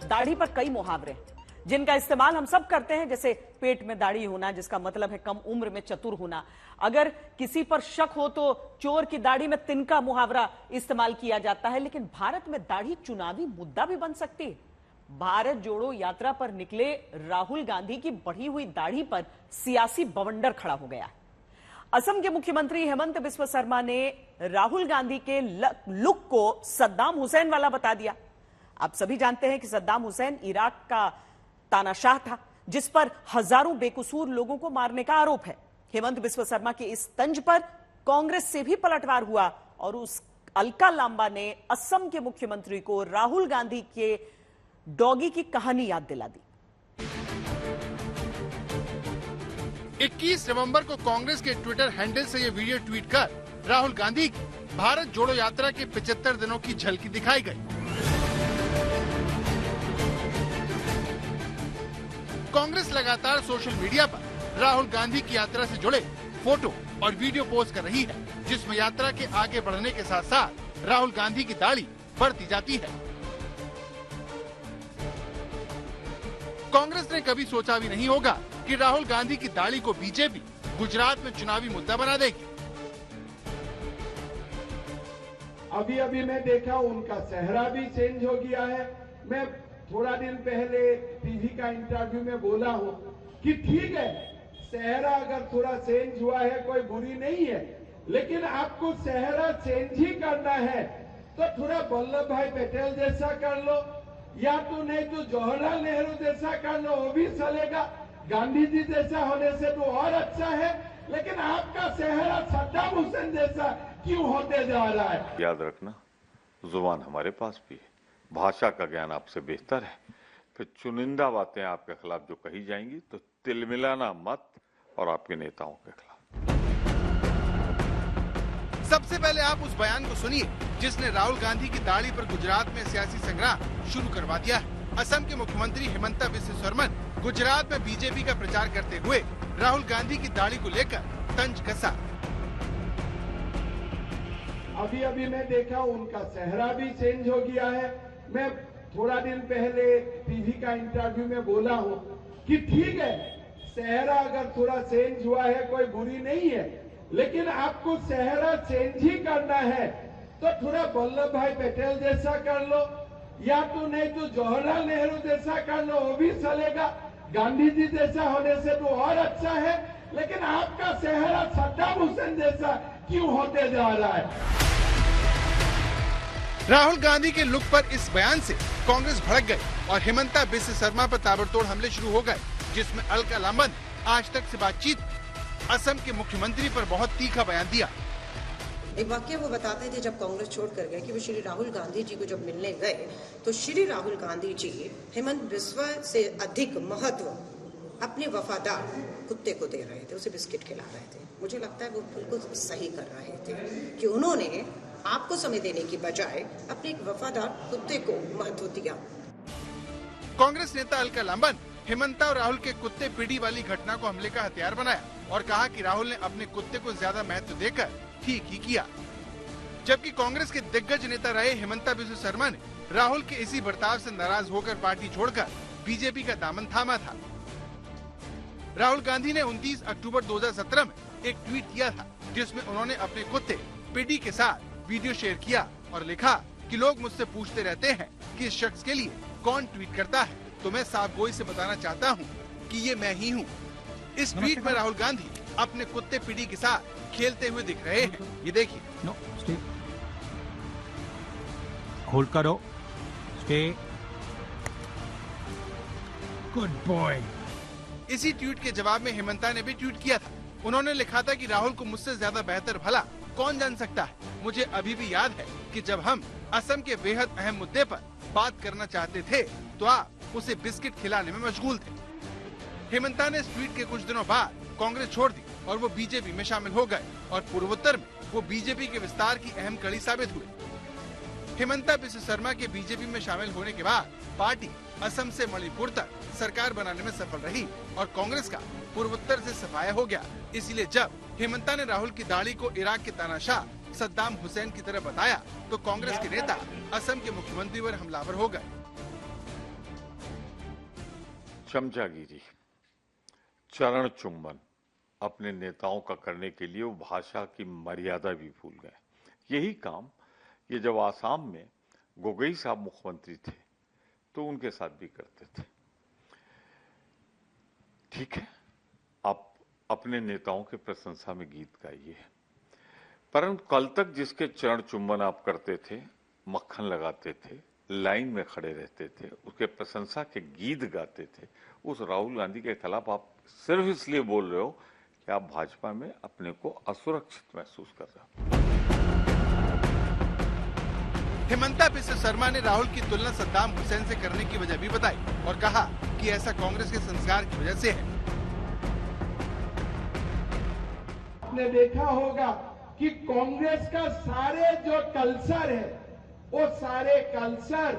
दाढ़ी पर कई मुहावरे हैं जिनका इस्तेमाल हम सब करते हैं, जैसे पेट में दाढ़ी होना, जिसका मतलब है कम उम्र में चतुर होना। अगर किसी पर शक हो तो चोर की दाढ़ी में तिनका मुहावरा इस्तेमाल किया जाता है। लेकिन भारत में दाढ़ी चुनावी मुद्दा भी बन सकती है। भारत जोड़ो यात्रा पर निकले राहुल गांधी की बढ़ी हुई दाढ़ी पर सियासी बवंडर खड़ा हो गया है। असम के मुख्यमंत्री हेमंत बिस्वा शर्मा ने राहुल गांधी के लुक को सद्दाम हुसैन वाला बता दिया। आप सभी जानते हैं कि सद्दाम हुसैन इराक का तानाशाह था, जिस पर हजारों बेकसूर लोगों को मारने का आरोप है। हेमंत बिस्वा शर्मा के इस तंज पर कांग्रेस से भी पलटवार हुआ और उस अलका लांबा ने असम के मुख्यमंत्री को राहुल गांधी के डॉगी की कहानी याद दिला दी। 21 नवंबर को कांग्रेस के ट्विटर हैंडल से ये वीडियो ट्वीट कर राहुल गांधी की भारत जोड़ो यात्रा के 75 दिनों की झलकी दिखाई गई। कांग्रेस लगातार सोशल मीडिया पर राहुल गांधी की यात्रा से जुड़े फोटो और वीडियो पोस्ट कर रही है, जिसमें यात्रा के आगे बढ़ने के साथ साथ राहुल गांधी की दाढ़ी बढ़ती जाती है। कांग्रेस ने कभी सोचा भी नहीं होगा कि राहुल गांधी की दाढ़ी को बीजेपी गुजरात में चुनावी मुद्दा बना देगी। अभी अभी मैं देखा उनका चेहरा भी चेंज हो गया है। मैं थोड़ा दिन पहले टीवी का इंटरव्यू में बोला हूं कि ठीक है, चेहरा अगर थोड़ा चेंज हुआ है कोई बुरी नहीं है, लेकिन आपको चेहरा चेंज ही करना है तो थोड़ा वल्लभ भाई पटेल जैसा कर लो, या तो नहीं तो जवाहरलाल नेहरू जैसा कर लो, वो भी चलेगा। गांधी जी जैसा होने से तो और अच्छा है, लेकिन आपका चेहरा सद्दाम हुसैन जैसा क्यों होते जा रहा है? याद रखना, जुबान हमारे पास भी है, भाषा का ज्ञान आपसे बेहतर है। फिर चुनिंदा बातें आपके खिलाफ जो कही जाएंगी तो तिलमिलाना मत, और आपके नेताओं के खिलाफ। सबसे पहले आप उस बयान को सुनिए जिसने राहुल गांधी की दाढ़ी पर गुजरात में सियासी संग्राम शुरू करवा दिया है। असम के मुख्यमंत्री हेमंता बिस्वा शर्मा ने गुजरात में बीजेपी का प्रचार करते हुए राहुल गांधी की दाढ़ी को लेकर तंज कसा। अभी अभी मैं देखा उनका चेहरा भी चेंज हो गया है। मैं थोड़ा दिन पहले टीवी का इंटरव्यू में बोला हूं कि ठीक है, चेहरा अगर थोड़ा चेंज हुआ है कोई बुरी नहीं है, लेकिन आपको चेहरा चेंज ही करना है तो थोड़ा वल्लभ भाई पटेल जैसा कर लो, या तो नहीं तो जवाहरलाल नेहरू जैसा कर लो, वो भी चलेगा। गांधी जी जैसा होने से तो और अच्छा है, लेकिन आपका चेहरा सद्दाम हुसैन जैसा क्यों होते जा रहा है? राहुल गांधी के लुक पर इस बयान से कांग्रेस भड़क गई और हेमंता बिस्वा शर्मा पर ताबड़तोड़ हमले शुरू हो गए, जिसमें अलका लांबा ने आज तक से बातचीत असम के मुख्यमंत्री पर बहुत तीखा बयान दिया। एक वाक्य वो बताते थे जब कांग्रेस छोड़ कर गए कि वो श्री राहुल गांधी जी को जब मिलने गए तो श्री राहुल गांधी जी हेमंत बिस्वा से अधिक महत्व अपने वफादार कुत्ते को दे रहे थे, उसे बिस्किट खिला रहे थे। मुझे लगता है वो बिल्कुल सही कर रहे थे कि उन्होंने आपको समय देने की बजाय अपने एक वफादार कुत्ते को महत्व दिया। कांग्रेस नेता अलका लांबा ने हेमंता और राहुल के कुत्ते पीढ़ी वाली घटना को हमले का हथियार बनाया और कहा कि राहुल ने अपने कुत्ते को ज्यादा महत्व देकर ठीक ही किया। जबकि कांग्रेस के दिग्गज नेता रहे हेमंता बिस्वा शर्मा ने राहुल के इसी बर्ताव से नाराज होकर पार्टी छोड़कर बीजेपी का दामन थामा था। राहुल गांधी ने 29 अक्टूबर 2017 में एक ट्वीट किया था, जिसमें उन्होंने अपने कुत्ते पिडी के साथ वीडियो शेयर किया और लिखा कि लोग मुझसे पूछते रहते हैं कि इस शख्स के लिए कौन ट्वीट करता है, तो मैं साफ गोई से बताना चाहता हूँ कि ये मैं ही हूँ। इस ट्वीट में राहुल गांधी अपने कुत्ते पिडी के साथ खेलते हुए दिख रहे हैं। ये देखिए। नो स्टे, होल्ड करो, स्टे, गुड बॉय। इसी ट्वीट के जवाब में हेमंता ने भी ट्वीट किया था। उन्होंने लिखा था कि राहुल को मुझसे ज्यादा बेहतर भला कौन जान सकता है। मुझे अभी भी याद है कि जब हम असम के बेहद अहम मुद्दे पर बात करना चाहते थे तो आप उसे बिस्किट खिलाने में मशगूल थे। हेमंता ने इस ट्वीट के कुछ दिनों बाद कांग्रेस छोड़ दी और वो बीजेपी में शामिल हो गए और पूर्वोत्तर में वो बीजेपी के विस्तार की अहम कड़ी साबित हुए। हेमंता बिस्वा शर्मा के बीजेपी में शामिल होने के बाद पार्टी असम से मणिपुर तक सरकार बनाने में सफल रही और कांग्रेस का पूर्वोत्तर से सफाया हो गया। इसलिए जब हेमंता ने राहुल की दाढ़ी को इराक के तानाशाह सद्दाम हुसैन की तरह बताया तो कांग्रेस के नेता असम के मुख्यमंत्री पर हमलावर हो गए। चमचागिरी, चरण चुंबन अपने नेताओं का करने के लिए वो भाषा की मर्यादा भी भूल गए। यही काम ये जब आसाम में गोगोई साहब मुख्यमंत्री थे तो उनके साथ भी करते थे। ठीक है, आप अपने नेताओं के प्रशंसा में गीत गाइए, परंतु कल तक जिसके चरण चुंबन आप करते थे, मक्खन लगाते थे, लाइन में खड़े रहते थे, उसके प्रशंसा के गीत गाते थे, उस राहुल गांधी के खिलाफ आप सिर्फ इसलिए बोल रहे हो कि आप भाजपा में अपने को असुरक्षित महसूस कर रहे हो। हेमंता बिस्वा शर्मा ने राहुल की तुलना सद्दाम हुसैन से करने की वजह भी बताई और कहा कि ऐसा कांग्रेस के संस्कार की वजह से है। आपने देखा होगा कि कांग्रेस का सारे जो कल्चर है, वो सारे कल्चर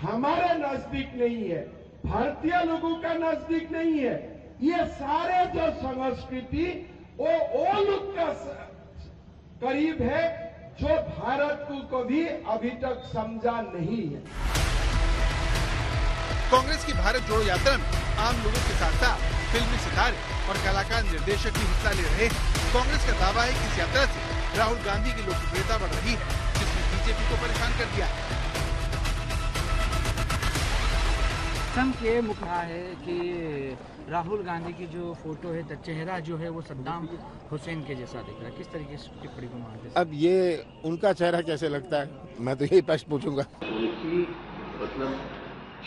हमारे नजदीक नहीं है, भारतीय लोगों का नजदीक नहीं है। ये सारे जो संस्कृति वो लोग का करीब है जो भारत को कभी अभी तक समझा नहीं है। कांग्रेस की भारत जोड़ो यात्रा में आम लोगों के साथ साथ फिल्मी सितारे और कलाकार निर्देशक भी हिस्सा ले रहे हैं। कांग्रेस का दावा है कि इस यात्रा से राहुल गांधी की लोकप्रियता बढ़ रही है, जिसने बीजेपी को परेशान कर दिया है। ये मुखा है कि राहुल गांधी की जो फोटो है, चेहरा जो है वो सद्दाम हुसैन के जैसा दिख रहा है। किस तरीके से टिप्पणी को मानते हैं? अब ये उनका चेहरा कैसे लगता है, मैं तो यही प्रश्न पूछूंगा। उनकी मतलब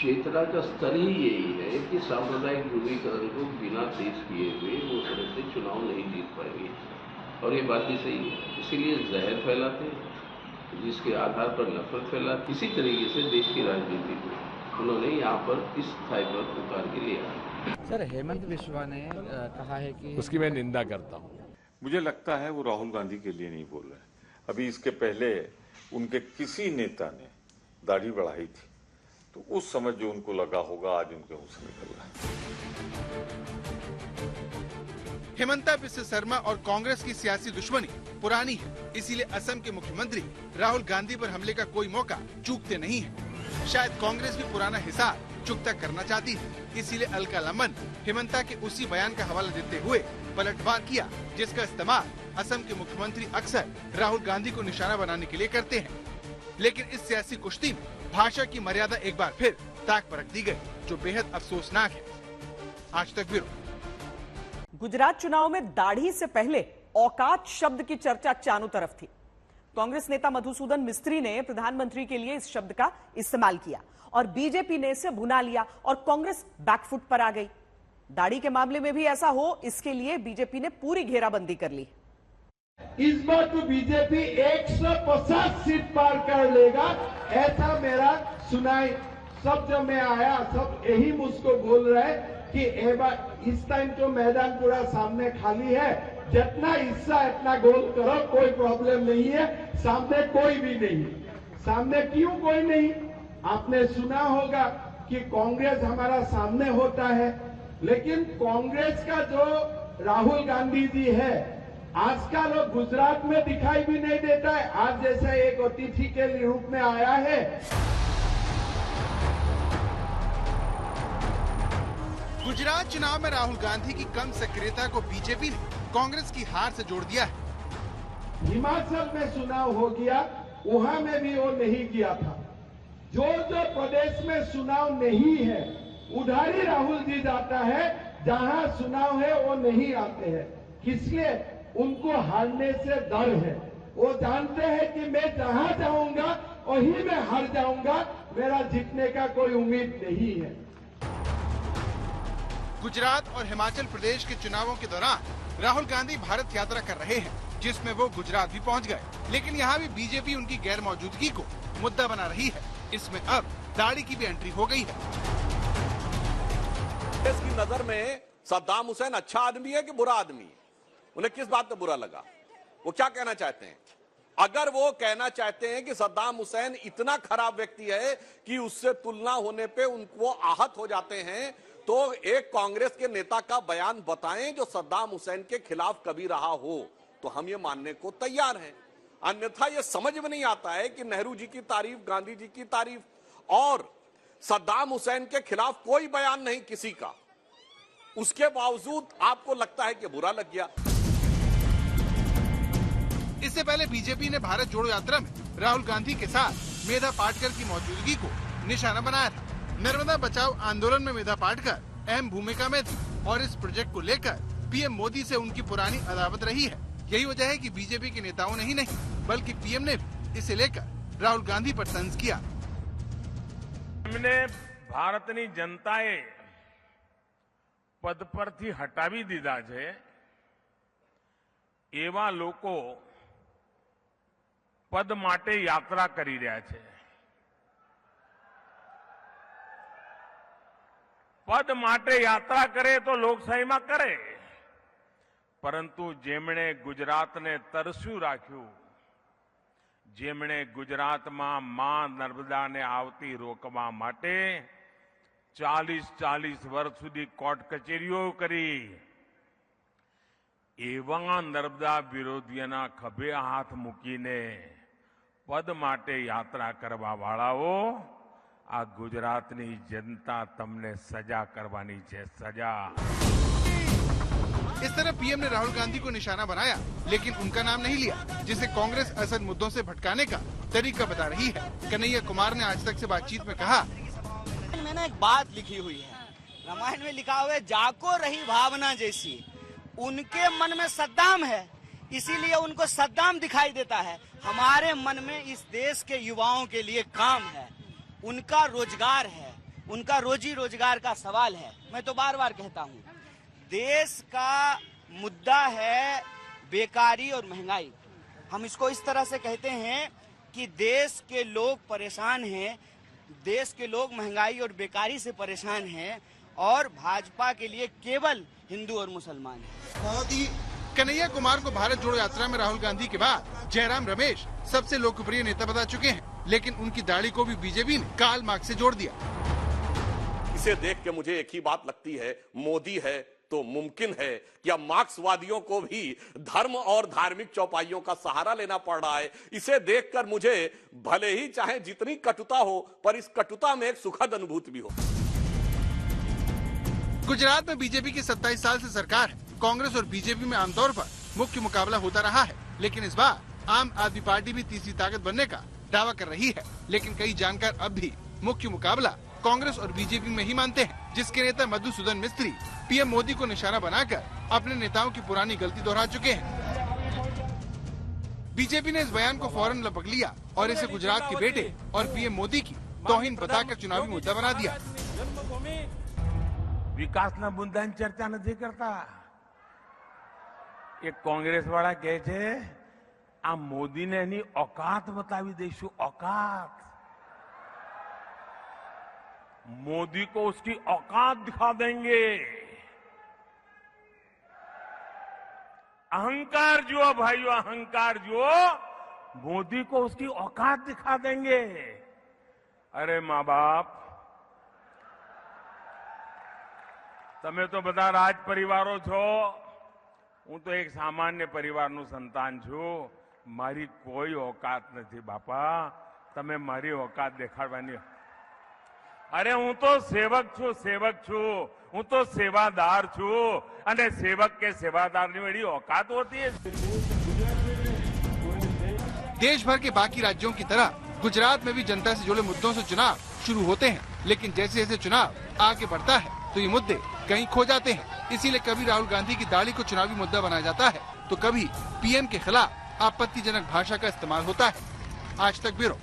चेतना का स्तर ही यही है कि सांप्रदायिक ध्रुवीकरण को बिना तेज किए हुए वो तरह से चुनाव नहीं जीत पाएंगे, और ये बात भी सही है। इसीलिए जहर फैलाते, जिसके आधार पर नफरत फैलाते, इसी तरीके से देश की राजनीति को उन्होंने यहाँ पर इस स्थाई पर उतार के लिया। सर, हेमंत बिस्वा ने कहा है कि उसकी मैं निंदा करता हूँ। मुझे लगता है वो राहुल गांधी के लिए नहीं बोल रहे। अभी इसके पहले उनके किसी नेता ने दाढ़ी बढ़ाई थी, तो उस समय जो उनको लगा होगा आज उनके मुंह से निकल रहा है। हेमंता बिस्वा शर्मा और कांग्रेस की सियासी दुश्मनी पुरानी है, इसीलिए असम के मुख्यमंत्री राहुल गांधी पर हमले का कोई मौका चूकते नहीं है। शायद कांग्रेस भी पुराना हिसाब चुकता करना चाहती है, इसीलिए अलका लांबन हेमंता के उसी बयान का हवाला देते हुए पलटवार किया, जिसका इस्तेमाल असम के मुख्यमंत्री अक्सर राहुल गांधी को निशाना बनाने के लिए करते हैं। लेकिन इस सियासी कुश्ती में भाषा की मर्यादा एक बार फिर ताक पर रख दी गई, जो बेहद अफसोसनाक है। आज तक ब्यूरो। गुजरात चुनाव में दाढ़ी से पहले औकात शब्द की चर्चा चारों तरफ थी। कांग्रेस नेता मधुसूदन मिस्त्री ने प्रधानमंत्री के लिए इस शब्द का इस्तेमाल किया और बीजेपी ने इसे भुना लिया और कांग्रेस बैकफुट पर आ गई। दाढ़ी के मामले में भी ऐसा हो, इसके लिए बीजेपी ने पूरी घेराबंदी कर ली। इस बार तो बीजेपी 150 सीट पार कर लेगा, ऐसा मेरा सुनाई। सब जब मैं आया सब यही मुझको बोल रहे कि इस टाइम तो मैदान पूरा सामने खाली है, जितना हिस्सा इतना गोल करो, कोई प्रॉब्लम नहीं है, सामने कोई भी नहीं। सामने क्यों कोई नहीं? आपने सुना होगा कि कांग्रेस हमारा सामने होता है, लेकिन कांग्रेस का जो राहुल गांधी जी है आजकल वो गुजरात में दिखाई भी नहीं देता है। आज जैसे एक अतिथि के रूप में आया है। गुजरात चुनाव में राहुल गांधी की कम सक्रियता को बीजेपी ने कांग्रेस की हार से जोड़ दिया है। हिमाचल में चुनाव हो गया, वहां में भी वो नहीं किया था। जो प्रदेश में चुनाव नहीं है उधर ही राहुल जी जाता है, जहां चुनाव है वो नहीं आते हैं। किसलिए? उनको हारने से डर है। वो जानते हैं कि मैं जहां जाऊंगा वहीं मैं हार जाऊंगा, मेरा जीतने का कोई उम्मीद नहीं है। गुजरात और हिमाचल प्रदेश के चुनावों के दौरान राहुल गांधी भारत यात्रा कर रहे हैं, जिसमें वो गुजरात भी पहुंच गए, लेकिन यहाँ भी बीजेपी उनकी गैर मौजूदगी को मुद्दा बना रही है। इसमें अब दाढ़ी की भी एंट्री हो गई है। इसकी नजर में सद्दाम हुसैन अच्छा आदमी है कि बुरा आदमी है? उन्हें किस बात का बुरा लगा? वो क्या कहना चाहते हैं? अगर वो कहना चाहते हैं कि सद्दाम हुसैन इतना खराब व्यक्ति है कि उससे तुलना होने पे उनको आहत हो जाते हैं, तो एक कांग्रेस के नेता का बयान बताएं जो सद्दाम हुसैन के खिलाफ कभी रहा हो, तो हम ये मानने को तैयार हैं। अन्यथा ये समझ में नहीं आता है कि नेहरू जी की तारीफ, गांधी जी की तारीफ और सद्दाम हुसैन के खिलाफ कोई बयान नहीं किसी का, उसके बावजूद आपको लगता है कि बुरा लग गया। इससे पहले बीजेपी ने भारत जोड़ो यात्रा में राहुल गांधी के साथ मेधा पाटकर की मौजूदगी को निशाना बनाया था। नर्मदा बचाओ आंदोलन में मेधा पाटकर अहम भूमिका में थी और इस प्रोजेक्ट को लेकर पीएम मोदी से उनकी पुरानी अदावत रही है। यही वजह है कि बीजेपी के नेताओं ने ही नहीं बल्कि पीएम ने भी इसे लेकर राहुल गांधी पर तंज किया। हमने भारतनी जनताए पद परથી હટાવી દીધા છે એવા લોકો પદ માટે યાત્રા કરી રહ્યા છે। પદ માટે યાત્રા કરે તો લોકશાહીમાં કરે, પરંતુ જેમણે ગુજરાતને તરસ્યું રાખ્યું, જેમણે ગુજરાતમાં માં નર્મદાને આવતી રોકવા માટે 40 વર્ષ સુધી કોર્ટ કચેરીઓ કરી, એવા નર્મદા વિરોધીઓના ખભે હાથ મૂકીને પદ માટે યાત્રા કરવા વાળાઓ, આ ગુજરાતની જનતા તમને સજા કરવાની છે, સજા। इस तरह पीएम ने राहुल गांधी को निशाना बनाया, लेकिन उनका नाम नहीं लिया, जिसे कांग्रेस असल मुद्दों से भटकाने का तरीका बता रही है। कन्हैया कुमार ने आज तक से बातचीत में कहा, मैंने एक बात लिखी हुई है, रामायण में लिखा हुआ है, जाको रही भावना जैसी। उनके मन में सद्दाम है, इसीलिए उनको सद्दाम दिखाई देता है। हमारे मन में इस देश के युवाओं के लिए काम है, उनका रोजगार है, उनका रोजी रोजगार का सवाल है। मैं तो बार बार कहता हूँ, देश का मुद्दा है बेकारी और महंगाई। हम इसको इस तरह से कहते हैं कि देश के लोग परेशान हैं, देश के लोग महंगाई और बेकारी से परेशान हैं, और भाजपा के लिए केवल हिंदू और मुसलमान हैं। बहुत ही कन्हैया कुमार को भारत जोड़ो यात्रा में राहुल गांधी के बाद जयराम रमेश सबसे लोकप्रिय नेता बता चुके हैं, लेकिन उनकी दाढ़ी को भी बीजेपी ने कार्ल मार्क्स से जोड़ दिया। इसे देख के मुझे एक ही बात लगती है, मोदी है तो मुमकिन है क्या मार्क्सवादियों को भी धर्म और धार्मिक चौपाइयों का सहारा लेना पड़ रहा है। इसे देखकर मुझे भले ही चाहे जितनी कटुता हो, पर इस कटुता में एक सुखद अनुभूति भी हो। गुजरात में बीजेपी की 27 साल से सरकार है। कांग्रेस और बीजेपी में आमतौर पर मुख्य मुकाबला होता रहा है, लेकिन इस बार आम आदमी पार्टी भी तीसरी ताकत बनने का दावा कर रही है। लेकिन कई जानकार अब भी मुख्य मुकाबला कांग्रेस और बीजेपी में ही मानते हैं, जिसके नेता मधुसूदन मिस्त्री पीएम मोदी को निशाना बनाकर अपने नेताओं की पुरानी गलती दोहरा चुके हैं। बीजेपी ने इस बयान को फौरन लपक लिया और इसे गुजरात के बेटे और पीएम मोदी की तौहीन बताकर चुनावी मुद्दा बना दिया। વિકાસના મુદ્દાની ચર્ચા નથી કરતા। એક કોંગ્રેસ વાળા કહે છે આ મોદીને એની औकात બતાવી દઈશું, औकात। मोदी को उसकी औकात दिखा देंगे। अहंकार जो भाइयों, अहंकार जो, मोदी को उसकी औकात दिखा देंगे। अरे माँ बाप, તમે તો બધા રાજ પરિવારો છો, હું તો એક સામાન્ય પરિવારનું સંતાન છું। મારી કોઈ औकात નથી બાપા, તમે મારી औकात દેખાડવાની। अरे हूँ तो सेवक छू, सेवक छू, हूँ तो सेवादार छू, अने सेवक के सेवादार ની बड़ी औकात होती है। देश भर के बाकी राज्यों की तरह गुजरात में भी जनता से जुड़े मुद्दों से चुनाव शुरू होते हैं, लेकिन जैसे जैसे चुनाव आगे बढ़ता है तो ये मुद्दे कहीं खो जाते हैं। इसीलिए कभी राहुल गांधी की दाढ़ी को चुनावी मुद्दा बनाया जाता है, तो कभी पीएम के खिलाफ आपत्तिजनक भाषा का इस्तेमाल होता है। आज तक ब्यूरो।